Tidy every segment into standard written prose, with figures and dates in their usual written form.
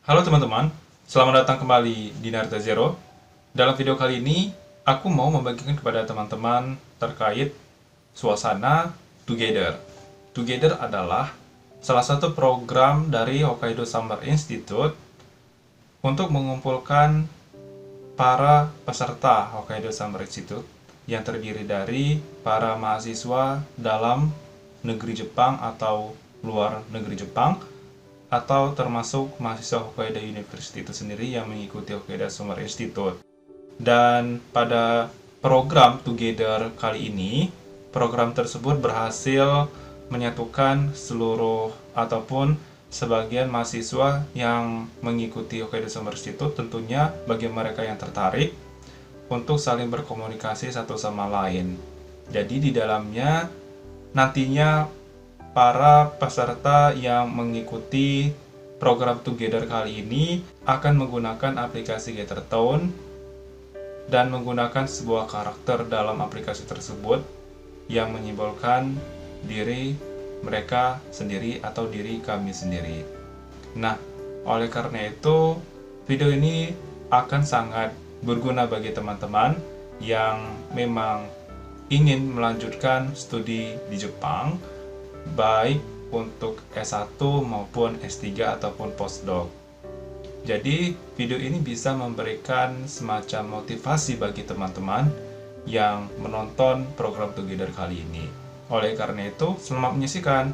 Halo teman-teman, selamat datang kembali di Naruto Zero. Dalam video kali ini, aku mau membagikan kepada teman-teman terkait suasana Together. Together adalah salah satu program dari Hokkaido Summer Institute untuk mengumpulkan para peserta Hokkaido Summer Institute yang terdiri dari para mahasiswa dalam negeri Jepang atau luar negeri Jepang, atau termasuk mahasiswa Hokkaido University itu sendiri yang mengikuti Hokkaido Summer Institute. Dan pada program Together kali ini, program tersebut berhasil menyatukan seluruh ataupun sebagian mahasiswa yang mengikuti Hokkaido Summer Institute, tentunya bagi mereka yang tertarik untuk saling berkomunikasi satu sama lain. Jadi di dalamnya nantinya para peserta yang mengikuti program Together kali ini akan menggunakan aplikasi Gathertone dan menggunakan sebuah karakter dalam aplikasi tersebut yang menyimbolkan diri mereka sendiri atau diri kami sendiri. Nah, oleh karena itu, video ini akan sangat berguna bagi teman-teman yang memang ingin melanjutkan studi di Jepang, baik untuk S1 maupun S3 ataupun postdoc. Jadi, video ini bisa memberikan semacam motivasi bagi teman-teman yang menonton program Together kali ini. Oleh karena itu, selamat menyaksikan.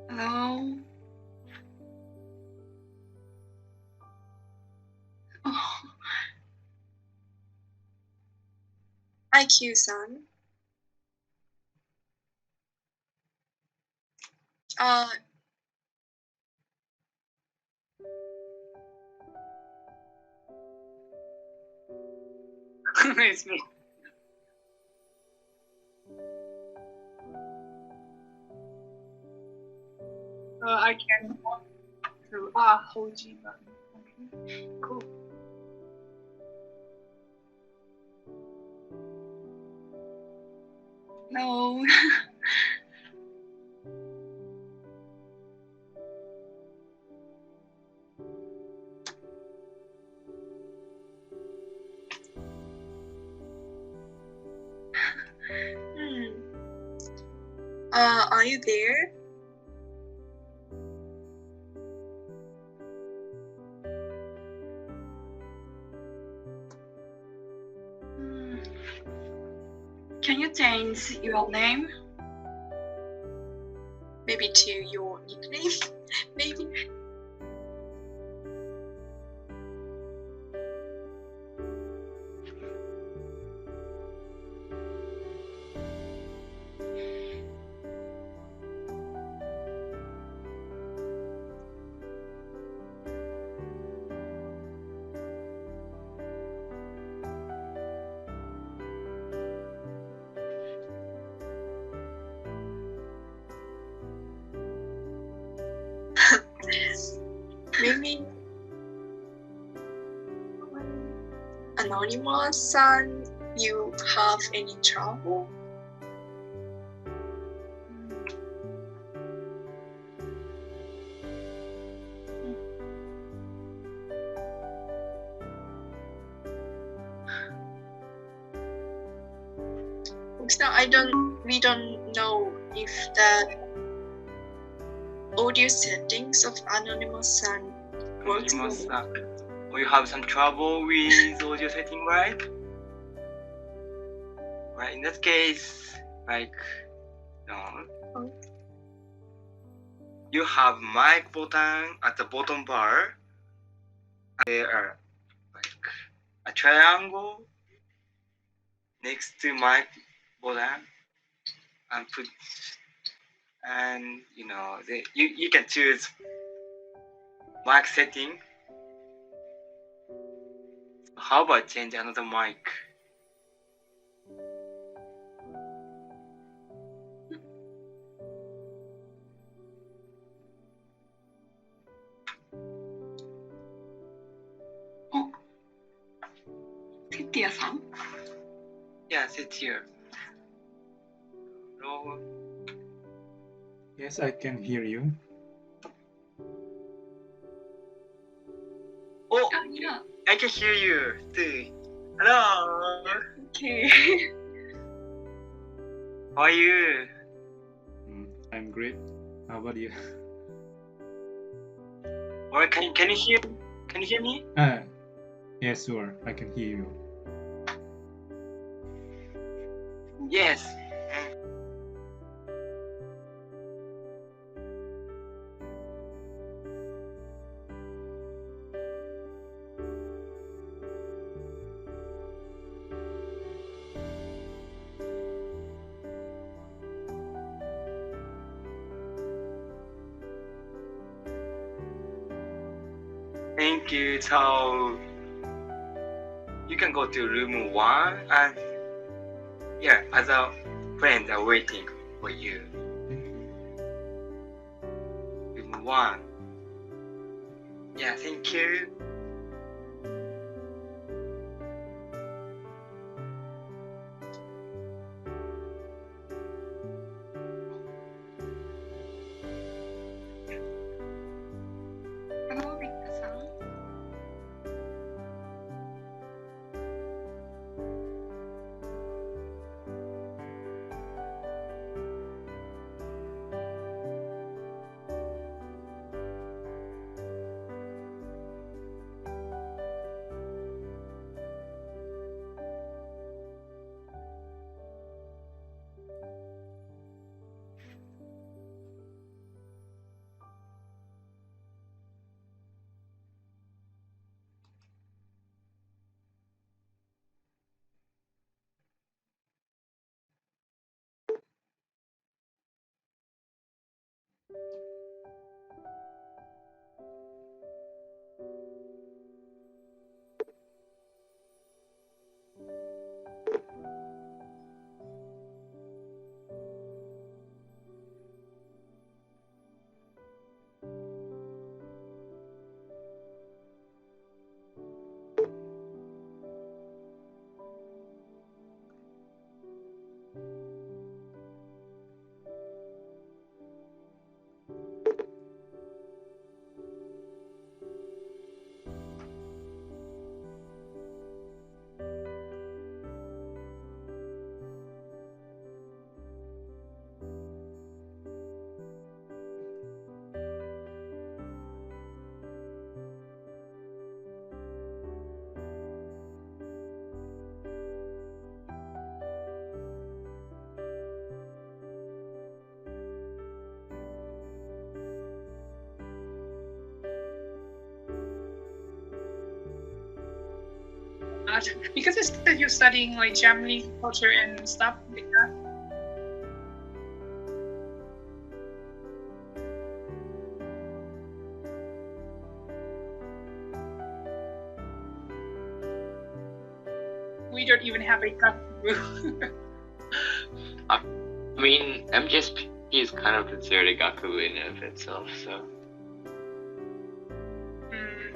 Hello. Oh, IQ-san. It's me. I can walk through Hoji button. Okay, cool. No. Are you there? Can you change your name? Maybe to your nickname? Maybe. Maybe Anonymous-san, you have any trouble? So we don't know if the audio settings of Anonymous-san works. You have some trouble with audio setting, right? Right, in that case, you have mic button at the bottom bar. There are a triangle next to mic button, and you can choose mic setting. How about change another mic? Setia-san? Yeah, sit here. Hello. Yes, I can hear you. Oh, yeah. I can hear you too. Hello. Okay. How are you? I'm great. How about you? Or can you hear me? Yes, sure. I can hear you. Yes. Thank you. So you can go to room 1, and other friends are waiting for you. Room 1. Yeah, thank you. Hello, Victor-san. that? Because it's that you're studying like Japanese culture and stuff like that. We don't even have a gaku. I mean, MGSP is kind of considered a gaku in and of itself, so.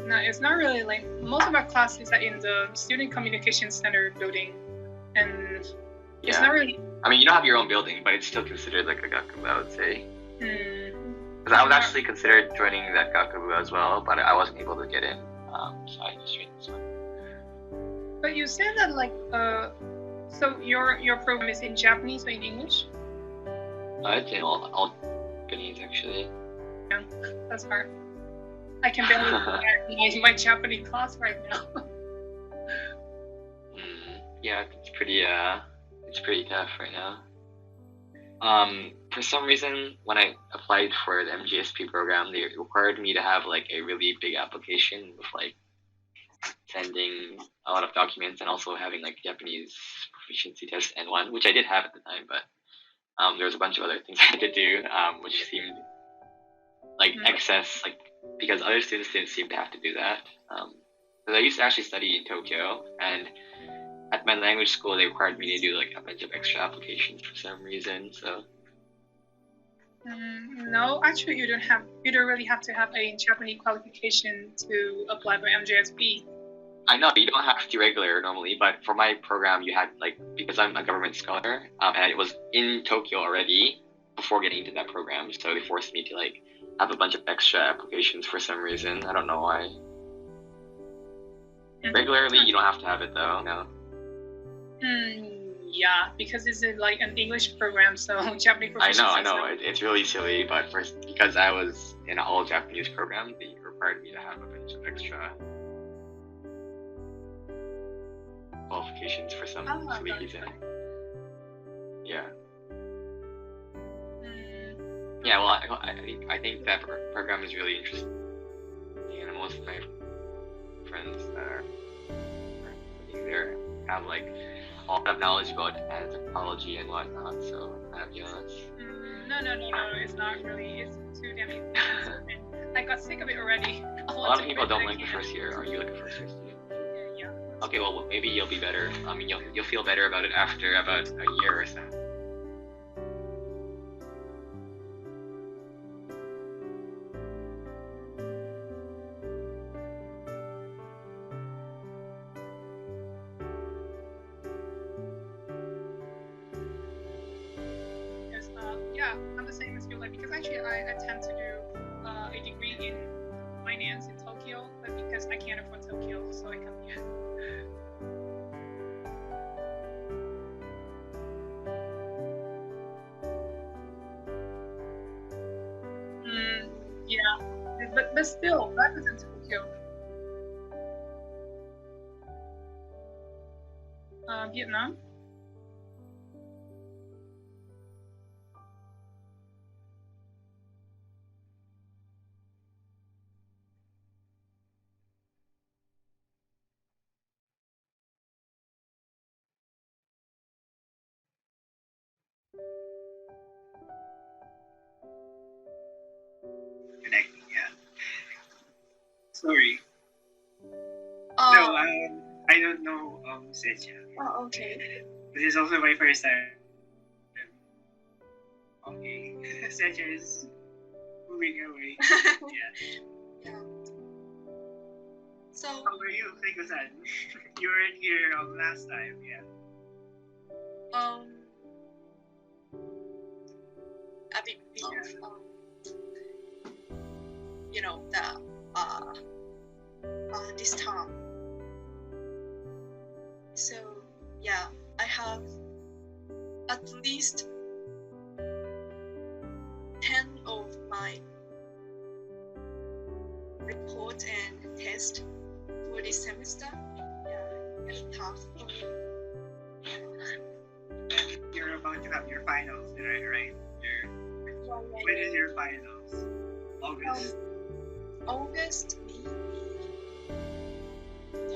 No, it's not really like most of our classes are in the Student Communication Center building, and it's not really. I mean, you don't have your own building, but it's still considered like a gaku, I would say. Because I was actually considered joining that gaku as well, but I wasn't able to get in, so I just joined this one. But you said that like so your program is in Japanese or in English? It's in all Japanese actually. Yeah, that's hard. I can barely recognize my Japanese class right now. Yeah, it's pretty tough right now. For some reason, when I applied for the MGSP program, they required me to have like a really big application with like sending a lot of documents and also having like Japanese proficiency test N1, which I did have at the time, but there was a bunch of other things I had to do, which seemed like excess, like because other students didn't seem to have to do that. Because I used to actually study in Tokyo, and at my language school, they required me to do like a bunch of extra applications for some reason. So. No, actually, you don't really have to have a Japanese qualification to apply for MJSP. I know you don't have to regular normally, but for my program, you had like because I'm a government scholar, and it was in Tokyo already before getting into that program, so they forced me to like have a bunch of extra applications for some reason. I don't know why. Regularly, you don't have to have it though. No. Yeah, because it's like an English program, so Japanese proficiency. I know. It's really silly, but because I was in an all Japanese program, they required me to have a bunch of extra qualifications for some silly reason. Yeah. Yeah, well, I think that program is really interesting, and most of my friends that are studying there have like all that knowledge about anthropology and whatnot, so I'm kind of jealous. No, it's not really. It's too damn easy. I got sick of it already. A lot of people don't like the first year. Are you like a first year student? Yeah. Okay, well, maybe you'll be better. I mean, you'll feel better about it after about a year or so. Yeah, I'm the same as you, like, because actually I attempt to do a degree in finance in Tokyo, but because I can't afford Tokyo, so I come here. Yeah, but still, that is in Tokyo. Vietnam. Connecting, yeah. Sorry. No, I don't know Secha. Oh, okay. This is also my first time. Okay, Secha is moving away. Yeah. So, how are you, Seiko-san? You were in here last time, yeah. a bit of this term. So yeah, I have at least 10 of my report and test for this semester. Yeah, it's tough for me. You're about to have your finals, right? When is your finals? August? August, maybe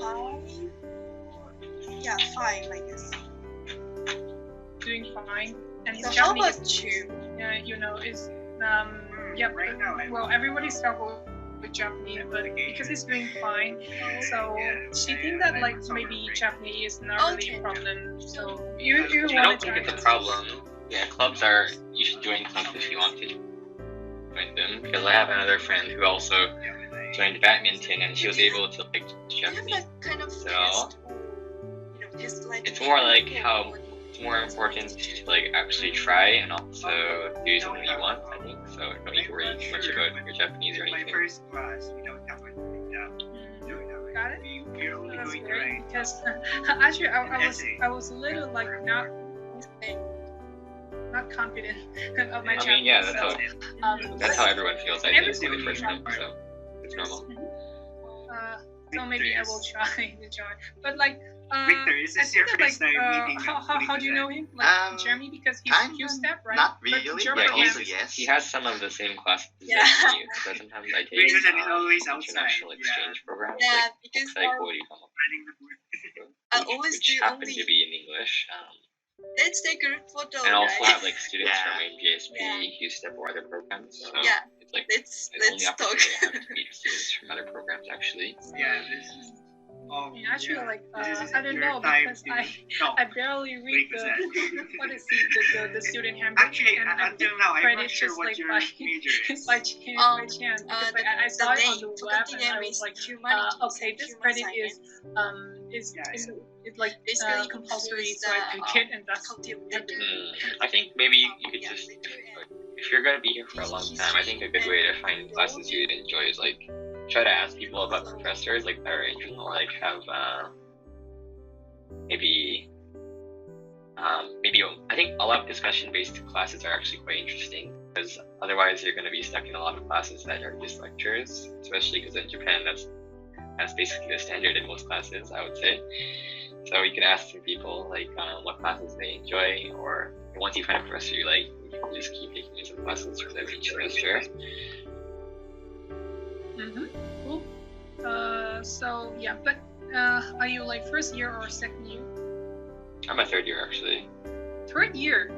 5 or Yeah, fine, I guess. Doing fine. And his So how Japanese, about you? you know, is Right now, well, everybody struggles with Japanese, but because he's doing fine, so she thinks that like maybe Japanese is not really a problem. So you I want don't to think try it's a problem. Yeah, clubs are, you should join clubs if you want to join them. Because I have another friend who also joined badminton and she was able to like Do you have Japanese. like kind of So, test or, test like It's more like how it's more important to like actually try and also do something you want, I think. So don't need to worry too much about your Japanese or My anything. first class, we don't have a Got it? We're only That's going to great write because actually I essay. was a little like not confident of my I Japanese. mean, yeah, that's so, how everyone feels, I think, when they Everything first come, so it's normal. so maybe I will try to join. But like, Victor, is I this your think that, first time meeting how do you know him? Like Jeremy, because he's Kinda Q-step, right? not But really, Jeremy but has- also yes. He has some of the same classes Yeah. as me, so sometimes I take Because it's always international outside, exchange programs, Yeah, like because like what do you call running the booth. I always which do happen only to be in English. let's take a group photo, And also right? have like students Yeah. from MGSP, Yeah. Q-Step, or other programs. So Yeah. it's like let's the only talk. opportunity I have to meet students from other programs actually. Yeah, this is. Yeah, actually, like This is I don't your know time because to I talk. barely read the 3%. what is the student handbook. Actually, and I until now, I'm read not it sure just what like your by major is. by chance because like, I The saw it on name, the web faculty and name I was is like, humanities okay, and this human credit science. is like Basically compulsory, includes so I the, take it and that's faculty of letter. I think maybe you could Yeah, just, letter and if you're gonna be here for a long time, I think a good way to find classes you'd enjoy is like try to ask people about professors like that are interested, or like have maybe I think a lot of discussion-based classes are actually quite interesting because otherwise you're going to be stuck in a lot of classes that are just lectures, especially because in Japan that's basically the standard in most classes, I would say. So you can ask some people like what classes they enjoy, or once you find a professor you like, you can just keep taking some classes from them each semester. Cool. So yeah, but are you like first year or second year? I'm a third year actually. Third year.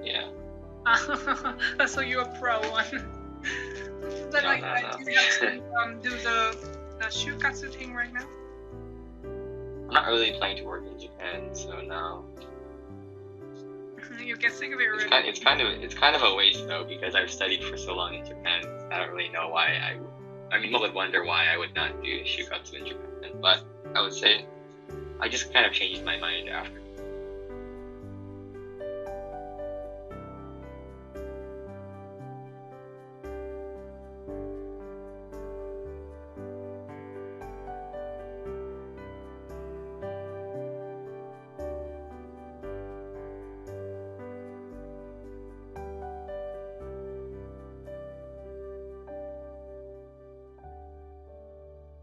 Yeah. So you're a pro one. But No, like, no. do you have to do the shukatsu thing right now? I'm not really planning to work in Japan, so no. You get sick of it It's already. it's kind of a waste though, because I've studied for so long in Japan. I don't really know why I mean, people would wonder why I would not do shukatsu in Japan, but I would say I just kind of changed my mind after.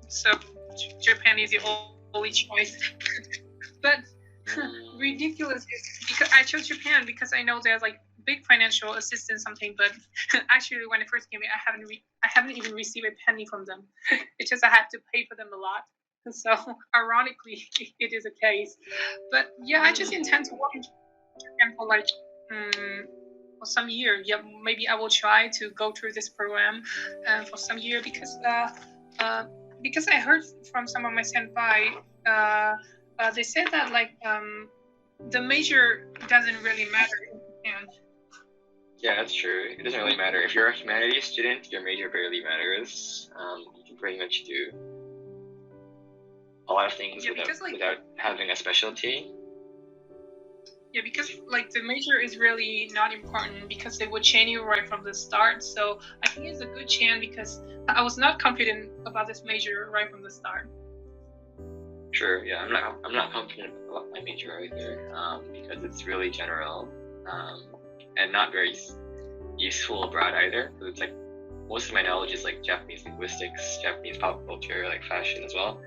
So Japan is your only choice. But ridiculous because I chose Japan because I know there's like big financial assistance something, but actually when I first came here, I haven't even received a penny from them. It's just I have to pay for them a lot. So ironically, it is a case. But yeah, I just intend to work in Japan for like for some year. Yeah, maybe I will try to go through this program for some year because I heard from some of my senpai, they said that like the major doesn't really matter in Japan. Yeah, that's true. It doesn't really matter. If you're a humanities student, your major barely matters. You can pretty much do a lot of things Yeah, because, like- without having a specialty. Yeah, because like the major is really not important because they would chain you right from the start. So I think it's a good chance because I was not confident about this major right from the start. Sure, yeah, I'm not confident about my major either, because it's really general, and not very useful abroad either. Because it's like most of my knowledge is like Japanese linguistics, Japanese pop culture, like fashion as well.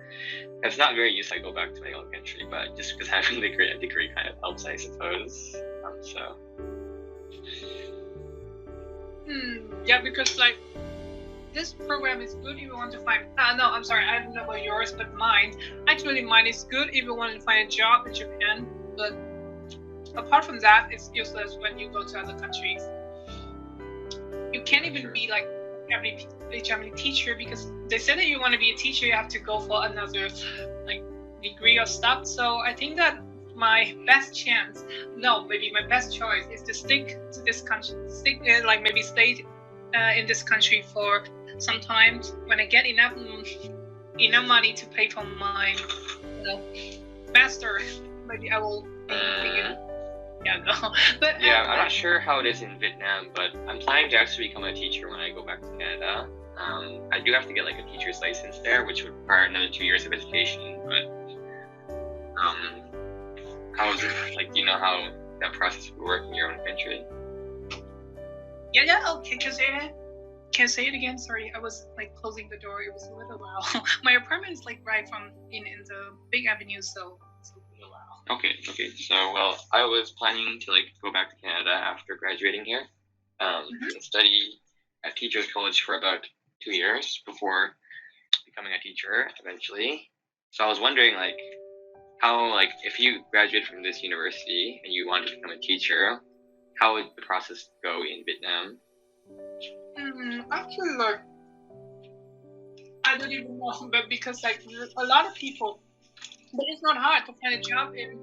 It's not very useful. I go back to my own country, but just because having a degree kind of helps, I suppose. Yeah, because like this program is good if you want to find. No, I'm sorry, I don't know about yours, but mine. Actually, mine is good if you want to find a job in Japan. But apart from that, it's useless when you go to other countries. You can't even be like a Japanese teacher because they said that you want to be a teacher, you have to go for another like degree or stuff. So I think that my best chance, no, maybe my best choice is to stick to this country, stay in this country for some time. When I get enough money to pay for my master, maybe I will think it. Yeah, no. But Yeah, I'm not sure how it is in Vietnam, but I'm planning to actually become a teacher when I go back to Canada. I do have to get like a teacher's license there, which would require another 2 years of education. But how is it like? Do you know how that process would work in your own country? Yeah. Okay, can you say it again? Sorry, I was like closing the door. It was a little loud. My apartment is like right from in the big avenue, so it's a little loud. Okay. So, well, I was planning to like go back to Canada after graduating here, and study at teachers college for about 2 years before becoming a teacher eventually. So I was wondering like how like if you graduate from this university and you want to become a teacher, how would the process go in Vietnam? Actually, like I don't even know, but because like a lot of people, but it's not hard to find a job in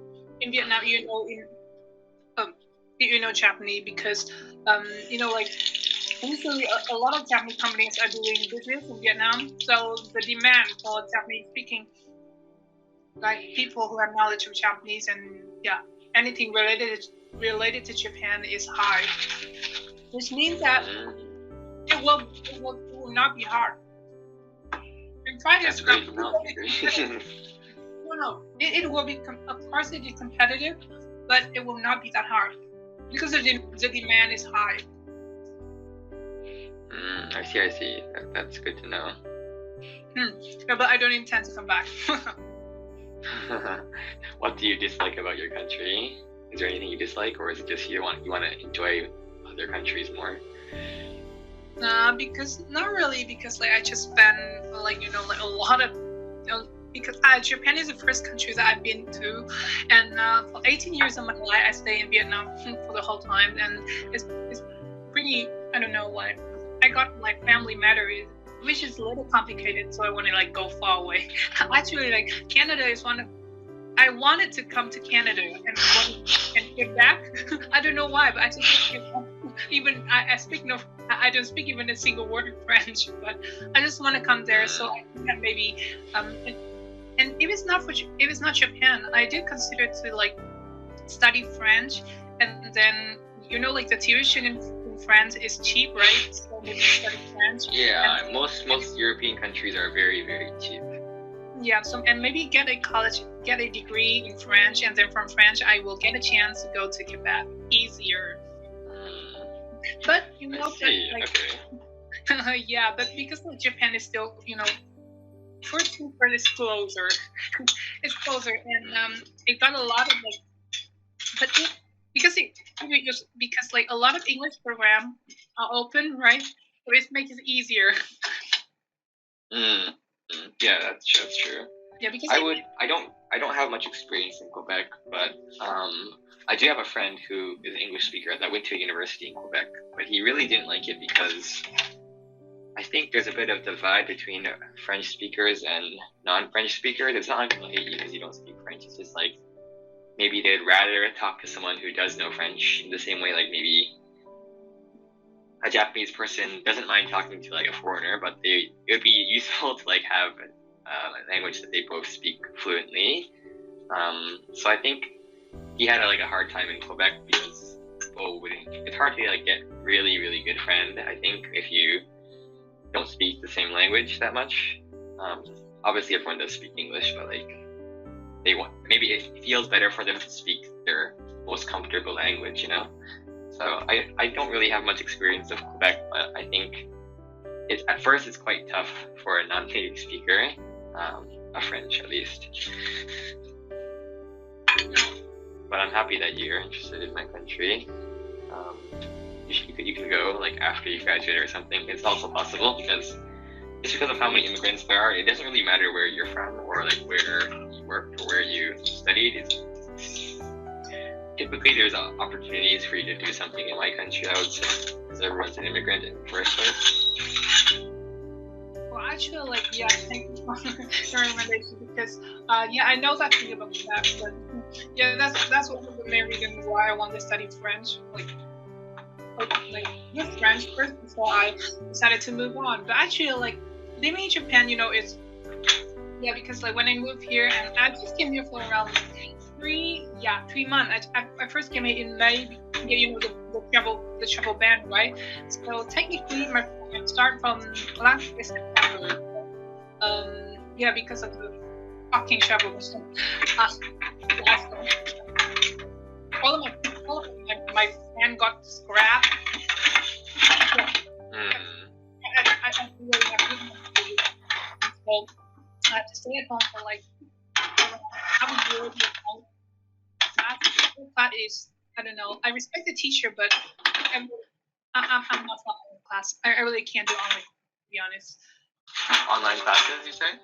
Vietnam. You know Japanese because like usually a lot of Japanese companies are doing business in Vietnam, so the demand for Japanese speaking like people who have knowledge of Japanese and anything related to Japan is high, which means that it will not be hard. And try That's to great. No. It will be of course it is competitive, but it will not be that hard because the demand is high. I see. That's good to know. Yeah, but I don't intend to come back. What do you dislike about your country? Is there anything you dislike, or is it just you want to enjoy other countries more? Because not really, because like I just spent like a lot of because Japan is the first country that I've been to, and for 18 years of my life I stayed in Vietnam for the whole time, and it's pretty, I don't know, like I got like family matters, which is a little complicated, so I want to like go far away. Actually, like Canada is one of, I wanted to come to Canada and get back. I don't know why, but I just even I don't speak even a single word of French, but I just want to come there. So I think that maybe and if it's not Japan, I did consider to like study French, and then like the tuition in France is cheap, right? So maybe study French. Yeah, and most European countries are very, very cheap. Yeah, so and maybe get a degree in French, and then from French I will get a chance to go to Quebec easier. But Okay. yeah, but because like, Japan is still first is closer. It's closer, and it got a lot of like, but because like a lot of English programs are open, right? So it makes it easier. Yeah, that's true. Yeah, because I don't have much experience in Quebec, but I do have a friend who is an English speaker that went to a university in Quebec, but he really didn't like it because I think there's a bit of divide between French speakers and non-French speakers. It's not like they'll hate you because you don't speak French. It's just like maybe they'd rather talk to someone who does know French in the same way like maybe a Japanese person doesn't mind talking to like a foreigner, but it would be useful to like have a language that they both speak fluently. So I think he had a hard time in Quebec because it's hard to like get really, really good friend, I think, if you don't speak the same language that much. Obviously everyone does speak English, but like maybe it feels better for them to speak their most comfortable language, So I don't really have much experience of Quebec, but I think at first it's quite tough for a non-native speaker, a French at least. But I'm happy that you're interested in my country. you can go like after you graduate or something. It's also possible because just because of how many immigrants there are, it doesn't really matter where you're from or like where you worked or where you studied. Typically, there's opportunities for you to do something in my country, I would say, because everyone's an immigrant in the first place. Well, actually, like, yeah, thank you for your recommendation because, yeah, I know that thing about that, but yeah, that's one of the main reasons why I want to study French, like with French first before I decided to move on. But actually, like, living in Japan, it's, yeah, because like when I moved here and I just came here for around 3 months. I first came here in May, the travel ban, right? So technically, my program started from last year September. Yeah, because of the fucking travel ban. All of my plan got scrapped. I really have so I have to stay at home for like half a year. Class is, I don't know. I respect the teacher, but I'm not following class. I really can't do online, to be honest. Online classes, you say?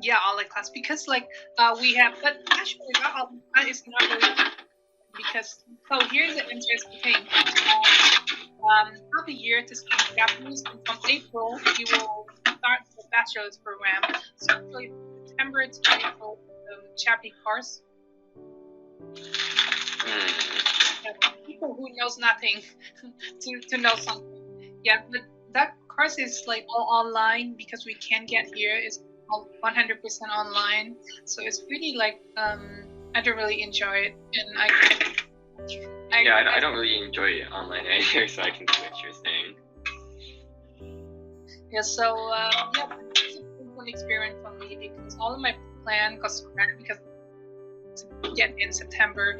Yeah, online class because like we have, but actually that online class is not really because so here's the interesting thing. Half a year to study Japanese, and from April you will start the bachelor's program. So actually from September to April, Japanese course. People who knows nothing to know something. Yeah, but that course is like all online because we can't get here. It's all 100% online, so it's really like I don't really enjoy it, and I don't really enjoy online either, so I can see what you're saying. Yeah, so yeah, it's a different experience for me because all of my plan got scrapped because get in September,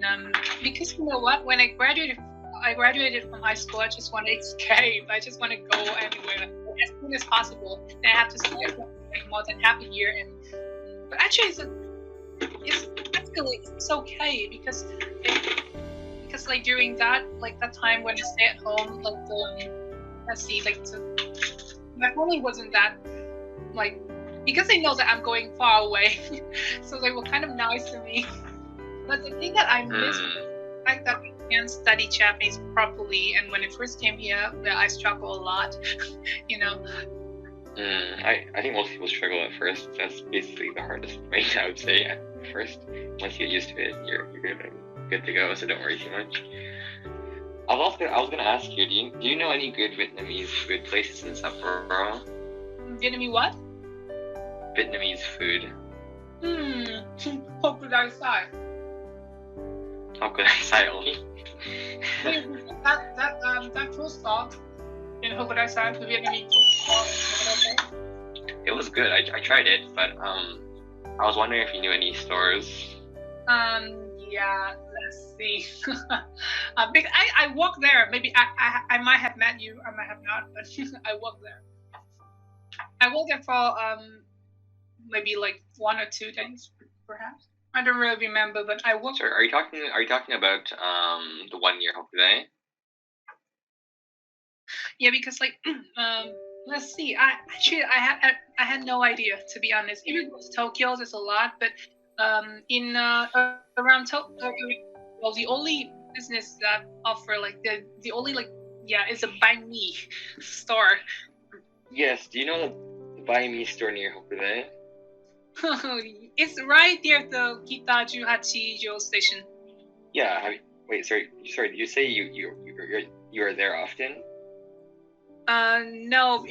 and because you know what, when I graduated from high school, I just want to escape. I just want to go anywhere as soon as possible. And I have to stay at home for more than half a year, but actually it's okay because like during that time when I stay at home, like my family wasn't that like. Because they know that I'm going far away, so they were kind of nice to me. But the thing that I miss is the fact that I can't study Japanese properly, and when I first came here, I struggle a lot, I think most people struggle at first. That's basically the hardest thing, I would say, at first. Once you get used to it, you're good to go, so don't worry too much. I was gonna ask you, do you know any good Vietnamese food places in Sapporo? Vietnamese what? Vietnamese food. What could I say? How could I say only? that food stall in Hokkaido, the Vietnamese food stall. It was good. I tried it, but I was wondering if you knew any stores. Yeah. Let's see. I work there. Maybe I might have met you. I might have not, but I work there. I worked there for maybe like 1 or 2 days, perhaps. I don't really remember, but I worked. Sorry, are you talking about the one near Hokkaido? Yeah, because like let's see. I had no idea, to be honest. Even Tokyo, there's a lot, but in around Tokyo, well, the only business that offer like the only like is a buy me store. Yes. Do you know the buy me store near Hokkaido? It's right there at the Kita 18 station. Yeah. Wait. Sorry. Did you say you are there often? No.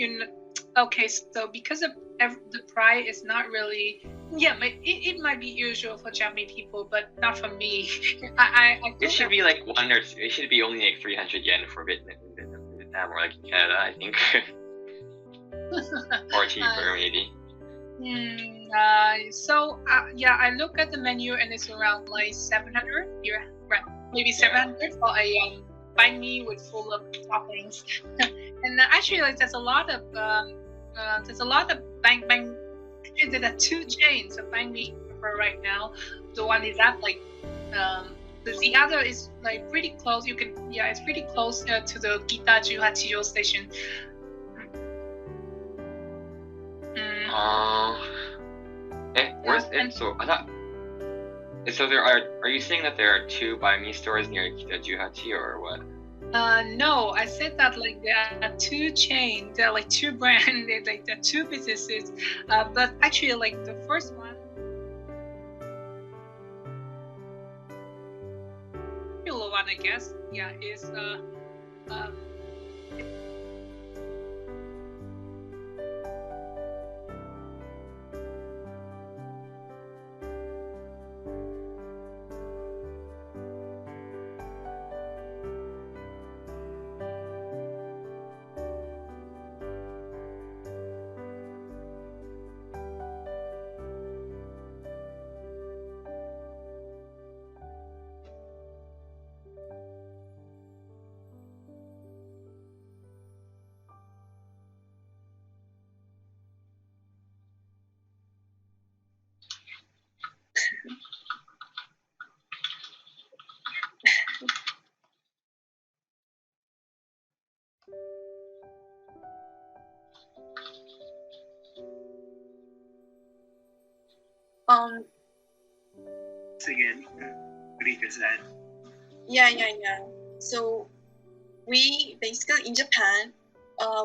Okay. So because of the price is not really. Yeah, it might be usual for Japanese people, but not for me. It should be like 1 or 2. It should be only like 300 yen for Vietnam or like in Canada, I think. Or cheaper, maybe. So I look at the menu and it's around like 700. Yeah, right. Maybe 700 for a banh mi with full of toppings. And actually, like there's a lot of banh. There are 2 chains of banh mi for right now. The one is at like The other is like pretty close. It's pretty close to the Kita Juhachijo station. Where's it? So I thought. So are you saying that there are two buy me stores near Kita Juhachi or what? No, I said that like there are two chains, there are like two brands, like there are two businesses. But actually, like the first one, popular one, I guess, is again, Rika said. Yeah. So we basically in Japan,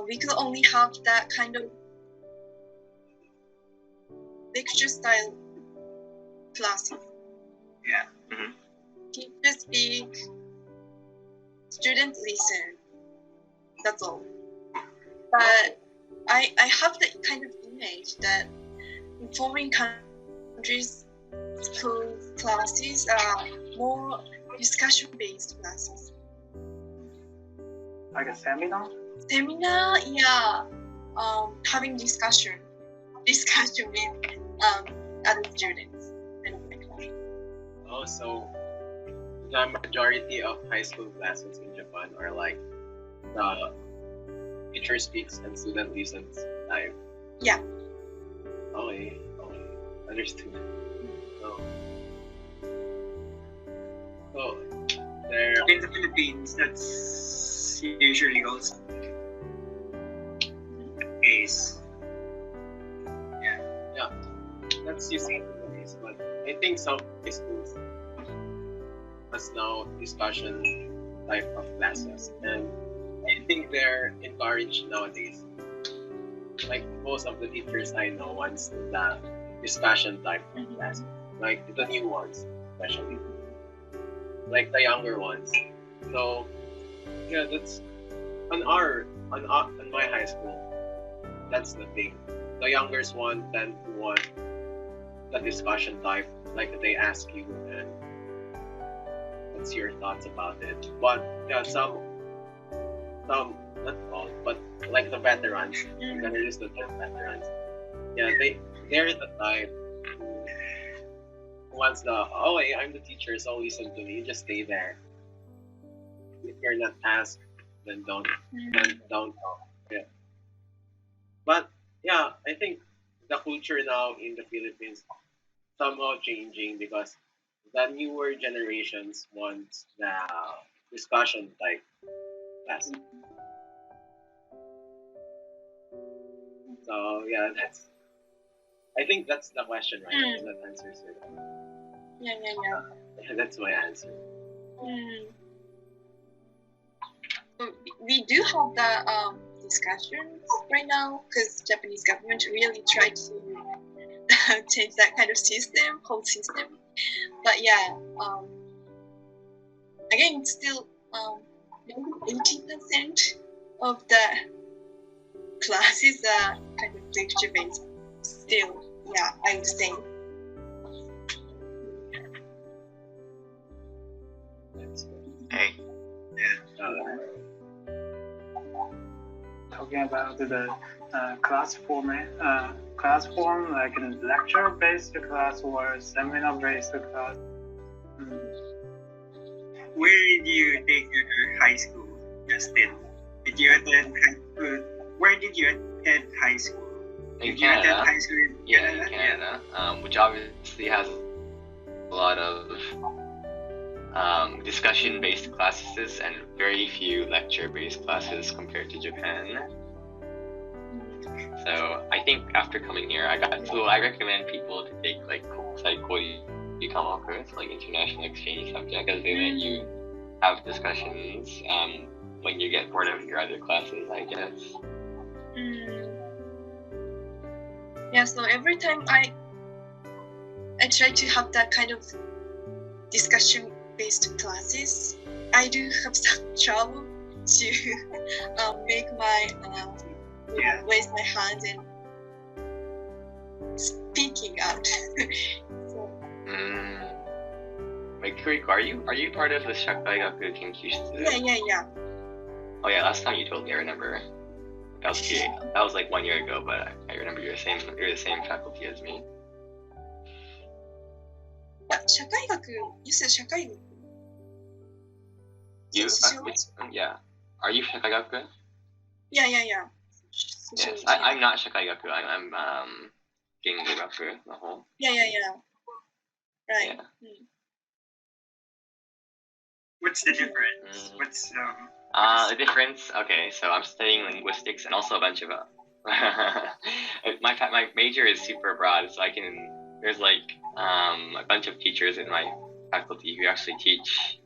we could only have that kind of lecture style classes. Yeah. Teachers speak, students listen. That's all. But I have the kind of image that in foreign countries, school classes are more discussion-based classes. Like a seminar? Seminar, yeah. Having discussion with other students. Oh, so the majority of high school classes in Japan are like the teacher speaks and student listens type. Yeah. Okay, understood. So there. In the Philippines, that's usually also the case. Yeah, that's usually the case. But I think some high schools has now discussion type of classes, and I think they're encouraged nowadays. Like most of the teachers I know wants the discussion type of classes, like the new ones, especially like the younger ones. So yeah, that's on my high school. That's the thing. The youngest one tend to want the discussion type, like they ask you and what's your thoughts about it. But yeah, some not all, but like the veterans, I'm gonna use the term veterans. Yeah, they're the type who wants hey, I'm the teacher, so listen to me. You just stay there. If you're not asked, then don't talk. Yeah. But yeah, I think the culture now in the Philippines somehow changing because the newer generations want the discussion type class. So yeah, I think that's the question, right? That answers it. Yeah. That's my answer. We do have the discussions right now because Japanese government really tried to change that kind of whole system. But yeah, again, it's still 80% of the classes are kind of lecture based. Still, yeah, I would say. Hey. Talking about the class form, like a lecture-based class or seminar-based class. Where did you take your high school, Justin? Did you attend high school? Where did you attend high school? In Did you attend Canada. high school in Yeah, Canada? in Canada, which obviously has a lot of discussion-based classes and very few lecture-based classes compared to Japan. So I think after coming here, I recommend people to take like like international exchange subject, because they let you have discussions when you get bored of your other classes, I guess. Yeah, so every time I try to have that kind of discussion-based classes, I do have some trouble to make my raise my hand and speaking out. So, Wait, Kuriko, are you part of the Shakaigaku Kenkyushitsu? yeah. Oh yeah, last time you told me, I remember. That was like 1 year ago, but I remember you're the same faculty as me. But 社会学, you said 社会学? You? Sociology? Yeah. Are you Shakaigaku? Yeah. Yes, I'm not Shakaigaku. I'm Gengogaku, the whole. Yeah. Right. Yeah. What's the difference? What's the difference? Okay, so I'm studying linguistics and also a bunch of my major is super broad, so there's like a bunch of teachers in my faculty who actually teach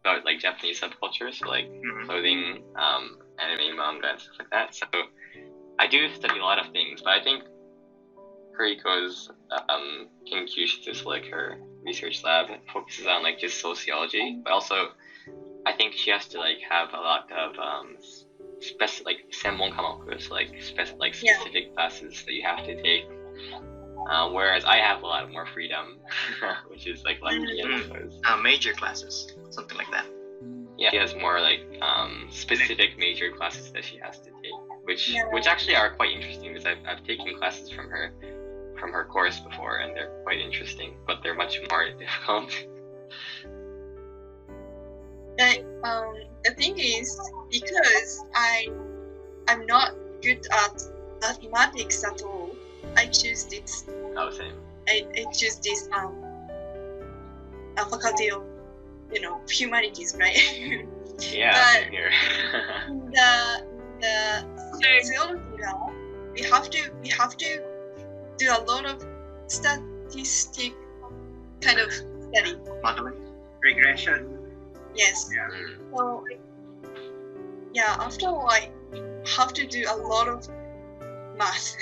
about like Japanese subculture, so like clothing, anime, manga, and stuff like that. So I do study a lot of things, but I think Kuriko's Kenkyushitsu, like her research lab, focuses on like just sociology, but also I think she has to like have a lot of senmon kamaku, so like specific classes that you have to take. Whereas I have a lot more freedom, which is like lucky, I suppose. major classes, something like that? Yeah, she has more like specific major classes that she has to take, which actually are quite interesting, because I've taken classes from her course before, and they're quite interesting, but they're much more difficult. The thing is, because I'm not good at mathematics at all, I choose this. Oh, same. I choose this faculty of humanities, right? Yeah, but same here. the sociology now, we have to do a lot of statistic kind of study. Modeling, regression. Yes. Yeah. So after all, I have to do a lot of math.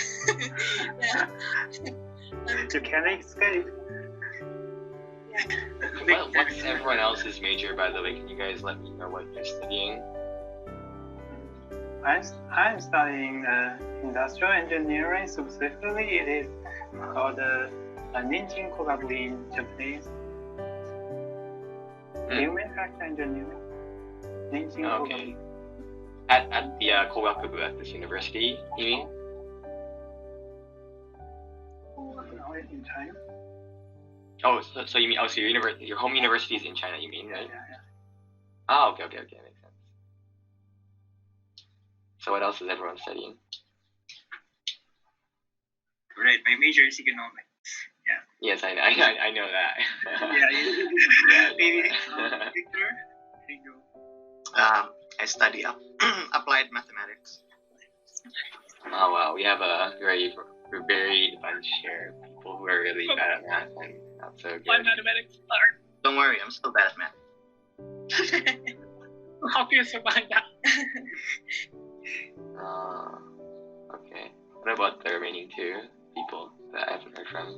Yeah. You can escape. Well, what's everyone else's major, by the way? Can you guys let me know what you're studying? I'm studying industrial engineering. Specifically, it is called Ninjin Kogaku in Japanese. Human factor engineering. Ninjin Okay. Kogaku. At the Kogakubu at this university, you mean? In China. Oh, so you mean so your home university is in China, you mean, right? Yeah. Oh, okay, makes sense. So what else is everyone studying? Right, my major is economics. Yeah. Yes, I know that. Maybe Victor, there you go. I study applied mathematics. Oh wow, we have a very varied bunch here. People who are really bad at math and not so good. My mathematics are. Don't worry, I'm still bad at math. How can you survive that? Okay. What about the remaining two people that I haven't heard from?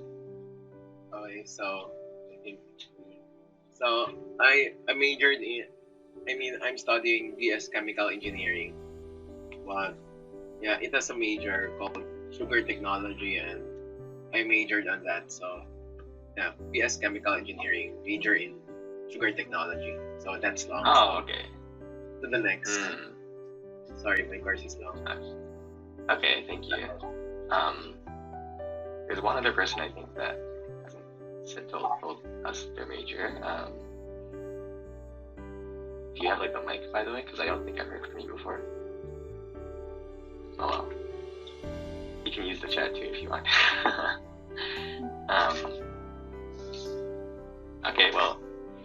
Okay, so I majored in. I'm studying BS Chemical Engineering, but yeah, it has a major called Sugar Technology, and I majored on that. So yeah, BS Chemical Engineering, major in Sugar Technology. So that's long. Oh, okay. To the next. Sorry, my course is long. Okay, thank you. There's one other person I think that hasn't told us their major. Do you have like a mic, by the way? Because I don't think I've heard from you before. Oh well. You can use the chat too if you want. Okay, well,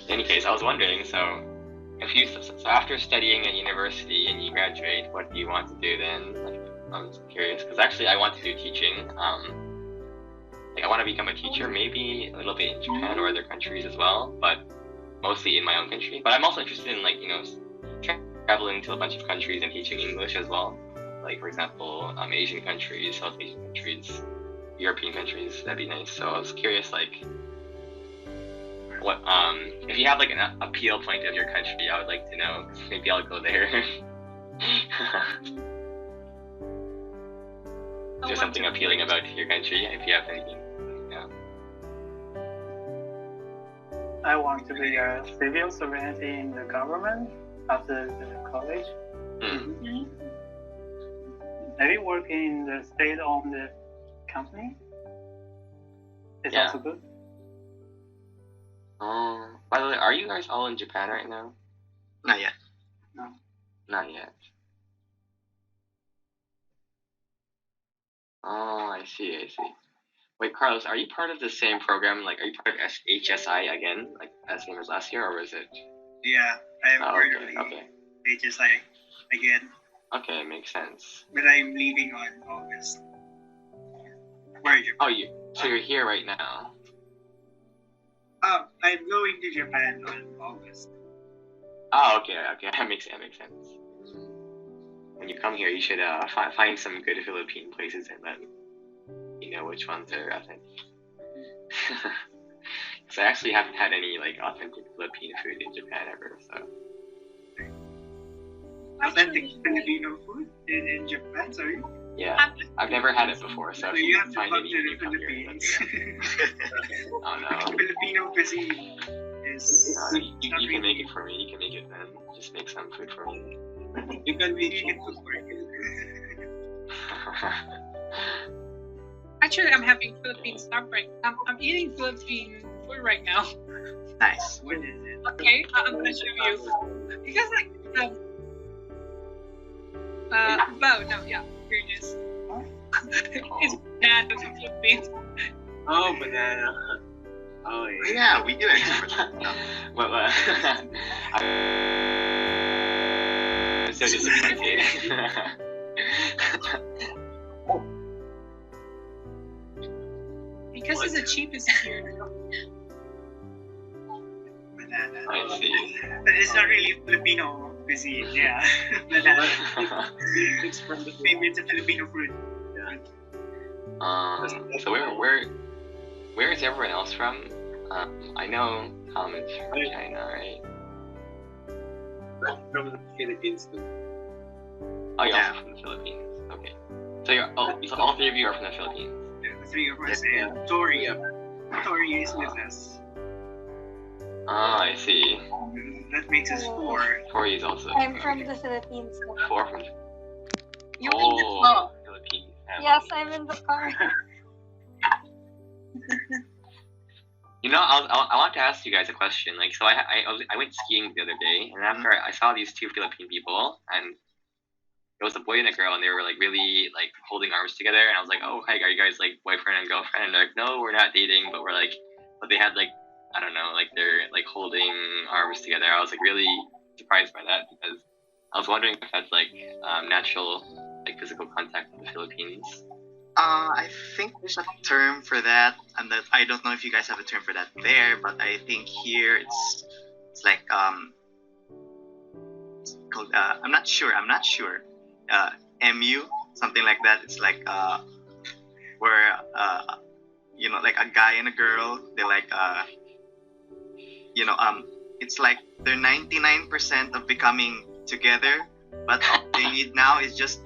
In any case, I was wondering, so after studying at university and you graduate, what do you want to do then? Like, I'm curious, because actually I want to do teaching. Like I want to become a teacher, maybe a little bit in Japan or other countries as well, but mostly in my own country. But I'm also interested in like traveling to a bunch of countries and teaching English as well. Like for example, Asian countries, South Asian countries, European countries. That'd be nice. So I was curious, like, what if you have like an appeal point of your country, I would like to know. Maybe I'll go there. Is there something appealing about your country? If you have anything, yeah. I want to be a civil servant in the government after the college. Maybe working in the state-owned company. It's also good. By the way, are you guys all in Japan right now? Not yet. No. Not yet. Oh, I see. Wait, Carlos, are you part of the same program? Like, are you part of HSI again, like as same as last year, or was it? Yeah, I am part of the HSI again. Okay, makes sense. But I'm leaving on August. Where are you? Oh, so you're here right now. I'm going to Japan on August. Oh, okay, that makes sense. When you come here, you should find some good Philippine places and then you know which ones are authentic. So I actually haven't had any like authentic Filipino food in Japan ever. So authentic Filipino food in Japan, sorry? Yeah, I've never had it before, so if you have to find come any to when the you come here, Philippines. oh no. Filipino cuisine is. No, you can make it for me. You can make it then. Just make some food for me. You can make it for me. Actually, I'm having Philippine stuff right now. I'm eating Philippine food right now. Nice. What is it? Okay, I'm gonna show you. Because like, here it is. It's banana from Philippines. Oh, banana. Oh yeah. Yeah, we do it. Well, I'm so disappointed. Because it's the cheapest here. Banana. I see. But it's not really Filipino cuisine, yeah. Banana. It's from the Maybe it's a Filipino fruit. So where is everyone else from? I know Tom is from China, right? from the Philippines too. Oh, you're also from the Philippines. Okay. So all three of you are from the Philippines. The three of us, Yeah. and Tori is with us. Ah, I see. That makes us four. Tori is also. I'm from the Philippines. Four from. You in the car? Philippines. Family. Yes, I'm in the car. You know, I want to ask you guys a question. Like, so I went skiing the other day, and after I saw these two Philippine people, and it was a boy and a girl, and they were like really like holding arms together, and I was like, oh, hi, are you guys like boyfriend and girlfriend? And they're like, no, we're not dating, but but they had like, I don't know, like they're like holding arms together. I was like really surprised by that because I was wondering if that's like natural like physical contact in the Philippines. I think there's a term for that, and that I don't know if you guys have a term for that there, but I think here it's like it's called I'm not sure. MU, something like that. It's like where you know, like a guy and a girl, they're like it's like they're 99% of becoming together, but all they need now is just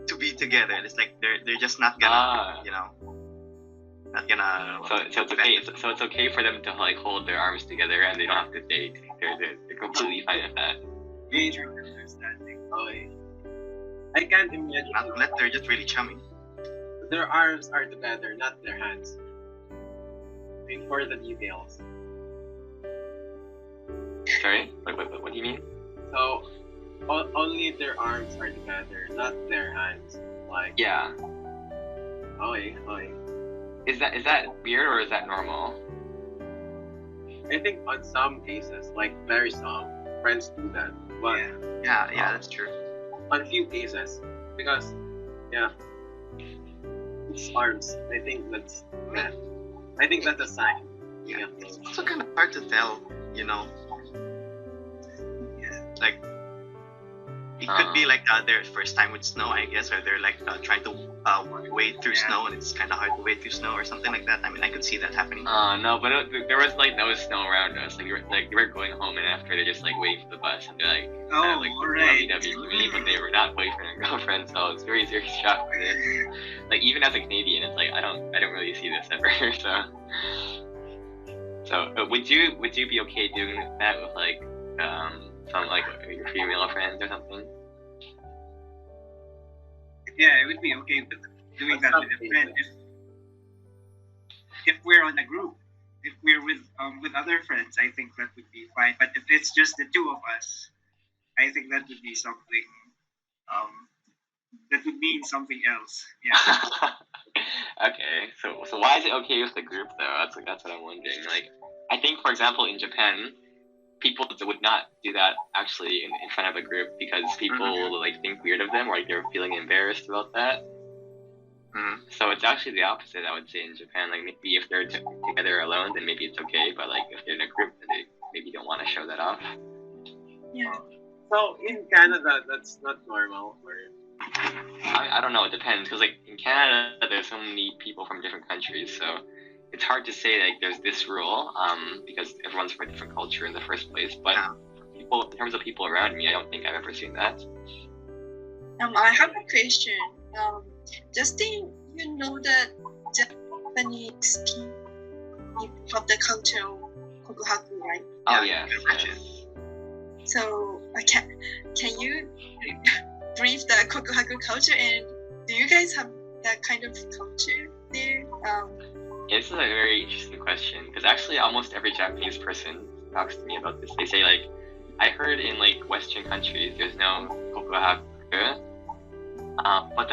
to be together. It's like they're just not gonna not gonna. So it's okay. So it's okay for them to like hold their arms together and they don't have to date. They're completely fine with that. Major understanding. Oh yeah. I can't imagine. Not unless they're just really chummy. Their arms are together, not their hands. Wait for the details. Sorry? What do you mean? So, only their arms are together, not their hands. Like, Yeah. oh yeah. Is that weird or is that normal? I think on some cases, like very some, friends do that. But Yeah, that's true. on few cases, because it's arms. I think that's a sign. Yeah. It's also kind of hard to tell, like it could be like their first time with snow, I guess, or they're like trying to wade through snow, and it's kind of hard to wade through snow or something like that. I mean, I could see that happening. No, but there was like no snow around us. Like we were going home, and after they're just like waiting for the bus, and they're like, Oh, right. lovey-dovey to me, but they were not boyfriend and girlfriend, so I was very shocked with it. Like even as a Canadian, it's like I don't really see this ever. So would you be okay doing that with like some like your female friends or something? Yeah, it would be okay with doing that with a friend if we're on a group. If we're with other friends, I think that would be fine. But if it's just the two of us, I think that would be something that would mean something else. Yeah. Okay, so why is it okay with the group though? That's what I'm wondering. Like, I think for example in Japan, people would not do that actually in front of a group because people will like think weird of them, or like they're feeling embarrassed about that. So it's actually the opposite, I would say, in Japan. Like maybe if they're together alone, then maybe it's okay, but like if they're in a group, then they maybe don't want to show that off. Yeah. So in Canada, that's not normal. Or I don't know. It depends, because like in Canada, there's so many people from different countries, so it's hard to say like there's this rule, because everyone's from a different culture in the first place. But people, in terms of people around me, I don't think I've ever seen that. I have a question. Justin, you know that Japanese people have the culture of kokuhaku, right? Oh yeah. So can you brief the kokuhaku culture, and do you guys have that kind of culture there? This is a very interesting question, because actually almost every Japanese person talks to me about this. They say like, I heard in like Western countries there's no kokuhaku, but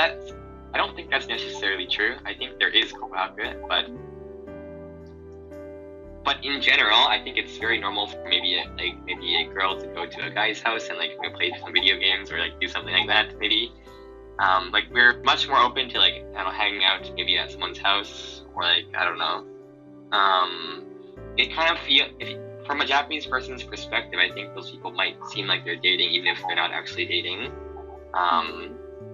I don't think that's necessarily true. I think there is kokuhaku, but in general, I think it's very normal for maybe a girl to go to a guy's house and like play some video games or like do something like that. Maybe like we're much more open to like hanging out maybe at someone's house, or like I don't know. It kind of from a Japanese person's perspective, I think those people might seem like they're dating even if they're not actually dating.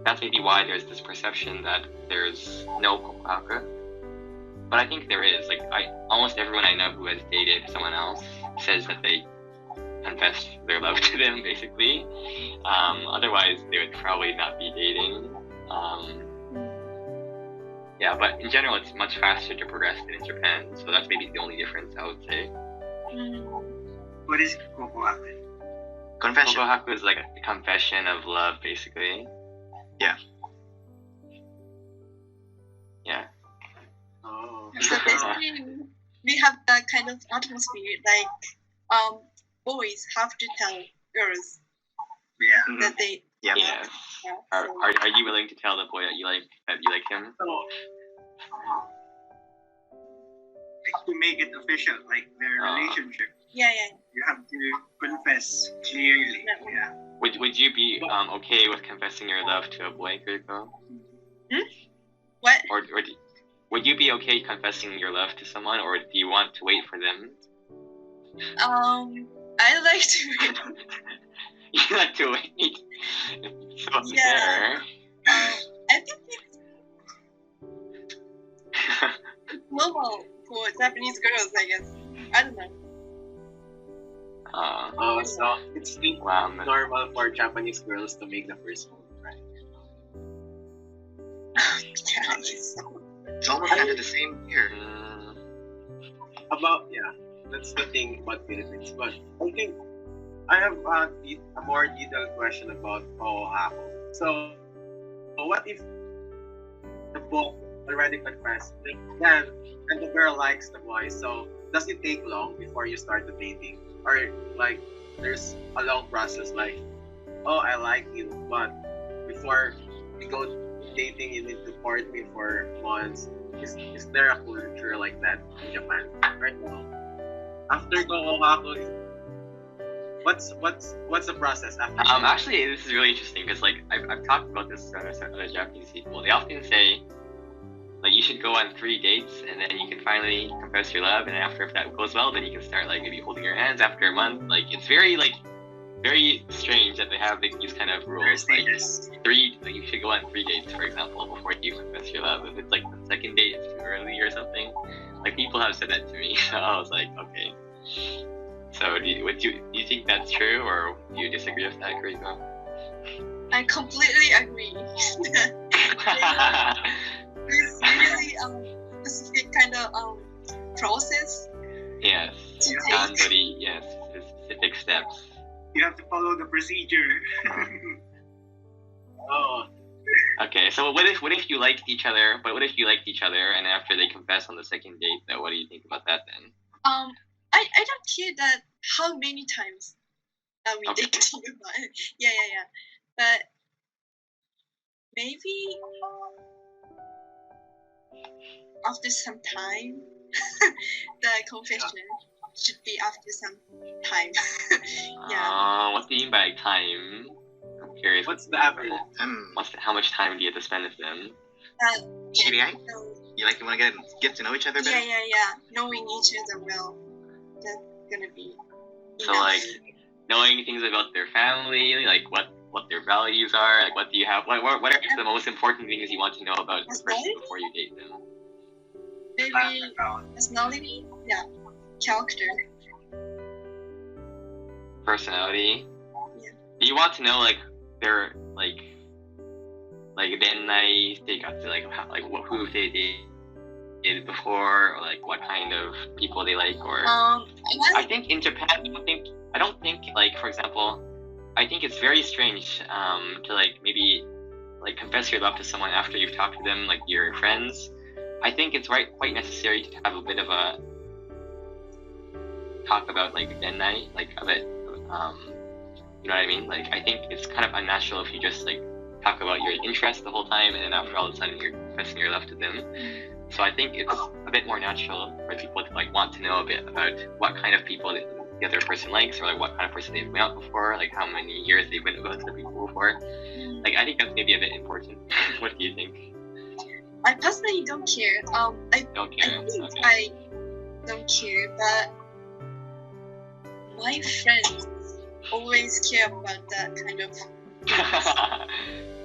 That's maybe why there's this perception that there's no kokuhaku. But I think there is. Like almost everyone I know who has dated someone else says that they confessed their love to them, basically. Otherwise, they would probably not be dating. Yeah, but in general, it's much faster to progress than in Japan. So that's maybe the only difference, I would say. What is kokuhaku? Confession. Kokuhaku is like a confession of love, basically. Yeah. Yeah. oh, So basically, we have that kind of atmosphere, like boys have to tell girls Yeah. that they Yeah. Yes. Are you willing to tell the boy that you like him? To make it official, like their relationship, yeah. you have to confess clearly. Yeah. Would you be okay with confessing your love to a boy, Kiriko? What? Or would you be okay confessing your love to someone, or do you want to wait for them? I like to wait. You like to wait. So Yeah. fair. I think it's normal for Japanese girls, I guess. I don't know. so it's Wow. normal for Japanese girls to make the first move, right? Yeah, It's almost kind of the same here. That's the thing about Philippines. But I think I have a more detailed question about kokuhaku. So what if the boy already confessed, and the girl likes the boy? So does it take long before you start the dating, or like there's a long process? Like, oh, I like you, but before we go dating, you need to court me for months. Is there a culture like that in Japan right now? After Kokohaku, what's the process after? Actually, this is really interesting because like I've talked about this to other Japanese people. They often say like you should go on 3 dates and then you can finally confess your love, and after if that goes well, then you can start like maybe holding your hands after a month. Like it's very strange that they have these kind of rules. Like you should go on 3 dates, for example, before you confess your love. If it's like the second date, it's too early or something. Like people have said that to me, so I was like, okay. So do you think that's true, or do you disagree with that, Kuriko? I completely agree. There's really specific kind of process. Yes, specific steps. You have to follow the procedure. Oh. Okay, so what if you liked each other? But what if you liked each other and after they confess on the second date, though? What do you think about that then? I don't care that how many times we Okay. date but yeah. But maybe after some time, the confession should be after some time. Yeah. What do you mean by time? I'm curious. What's the average? How much time do you have to spend with them? Shiriai? So, You want to get to know each other better? yeah. Knowing each other well, that's gonna be So enough. like knowing things about their family, like what their values are, like what do you have? What are the most important things you want to know about the person before you date them? Maybe personality, yeah, character. Personality. Yeah. Do you want to know like their like denai they got to who they dated before, or like what kind of people they like, or I think in Japan I don't think like, for example, I think it's very strange to like maybe like confess your love to someone after you've talked to them, like your friends. I think it's quite necessary to have a bit of a talk about like denai, like a bit you know what I mean? Like I think it's kind of unnatural if you just like talk about your interests the whole time and then after all of a sudden you're confessing your love to them. So I think it's a bit more natural for people to like want to know a bit about what kind of people the other person likes, or like what kind of person they've been out before, like how many years they've been with other people before. Like I think that's maybe a bit important. What do you think? I personally don't care. I Don't care. think Okay. I don't care, but my friends always care about that kind of things.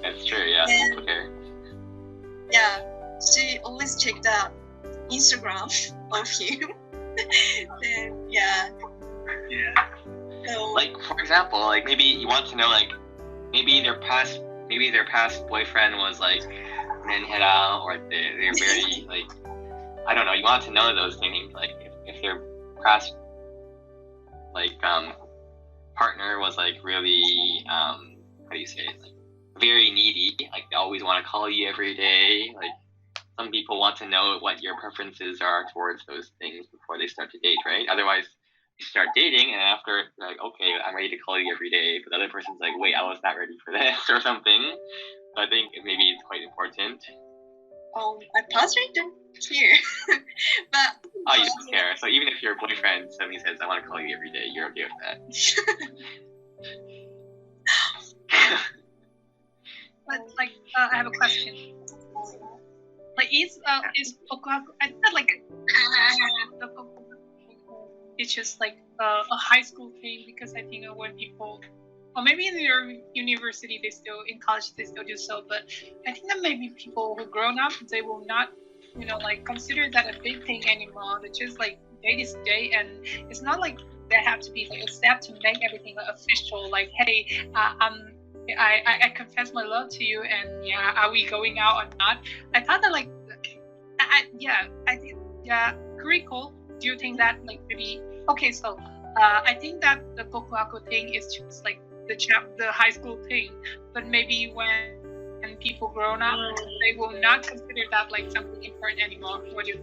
That's true. Yeah. And- People care. Yeah, she always check the Instagram of him. Then yeah. So Like for example, like maybe you want to know like maybe their past boyfriend was like menhera, or they're very like I don't know. You want to know those things, like if their past like partner was like really how do you say it, like very needy, like they always want to call you every day. Like some people want to know what your preferences are towards those things before they start to date, right? Otherwise you start dating and after you're like, okay, I'm ready to call you every day, but the other person's like, wait, I was not ready for this or something. So I think maybe it's quite important. I personally don't care. But Oh, you don't care. So even if your boyfriend suddenly says, I want to call you every day, you're okay with that. But like, I have a question. Like, is Okuhaku? I thought like it's just like a high school thing, because I think when people, or maybe in your university in college they still do so, but I think that maybe people who grown up, they will not, like consider that a big thing anymore. They just like day is day, and it's not like there have to be like a step to make everything like, official. Like, hey, I confess my love to you, and yeah, are we going out or not? I thought that like, I think pretty cool. Do you think that like maybe okay? So I think that the Kokuhaku thing is just like the high school thing, but maybe when people grown up, they will not consider that like something important anymore. What do you?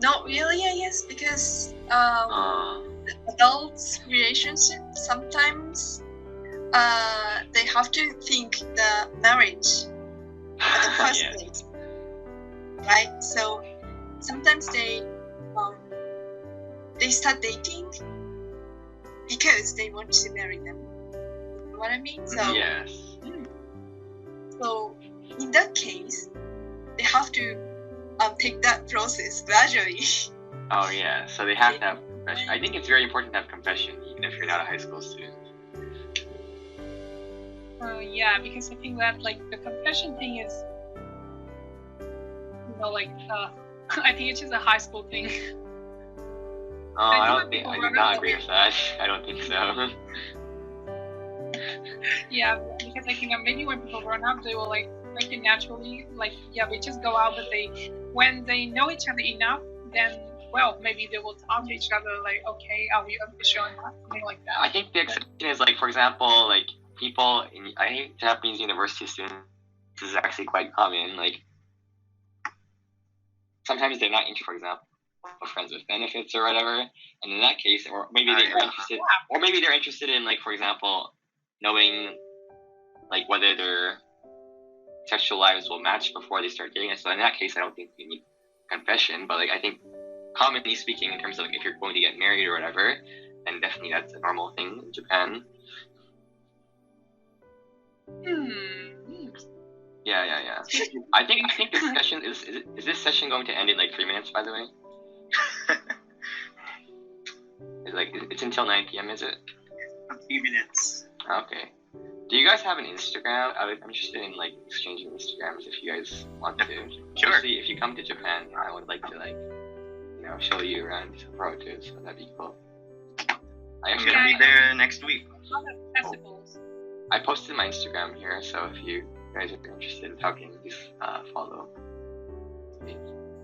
not really, I guess, because adults' relationship sometimes they have to think the marriage at the first Yes. place, right? So sometimes they they start dating because they want to marry them. You know what I mean? So Yes. So in that case, they have to take that process gradually. Oh yeah. So they have to have confession. I think it's very important to have confession, even if you're not a high school student. Yeah, because I think that like the confession thing is, like I think it's just a high school thing. Oh, I do not agree with that. I don't think so. Yeah, because I think maybe when people grow up, they will like it naturally. Like, yeah, they just go out, but when they know each other enough, then maybe they will talk to each other like, okay, are we official or not? Something like that. I think the exception is like, for example, like people in I think Japanese university students, this is actually quite common. Like sometimes they're not into, for example, friends with benefits or whatever, and in that case, or maybe they're interested, or maybe they're interested in like, for example, knowing like whether their sexual lives will match before they start dating. So in that case, I don't think you need confession, but like I think commonly speaking, in terms of like if you're going to get married or whatever, then definitely that's a normal thing in Japan. Yeah. I think this session is this session going to end in like 3 minutes, by the way? It's until 9 p.m. is it? 3 minutes. Okay. Do you guys have an Instagram? I'm interested in like exchanging Instagrams if you guys want to. Sure. Especially if you come to Japan, I would like to like, show you around Sapporo too, so that'd be cool. I'm gonna be there next week. Festivals. I posted my Instagram here, so if you guys are interested in talking, just follow.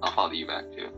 I'll follow you back too.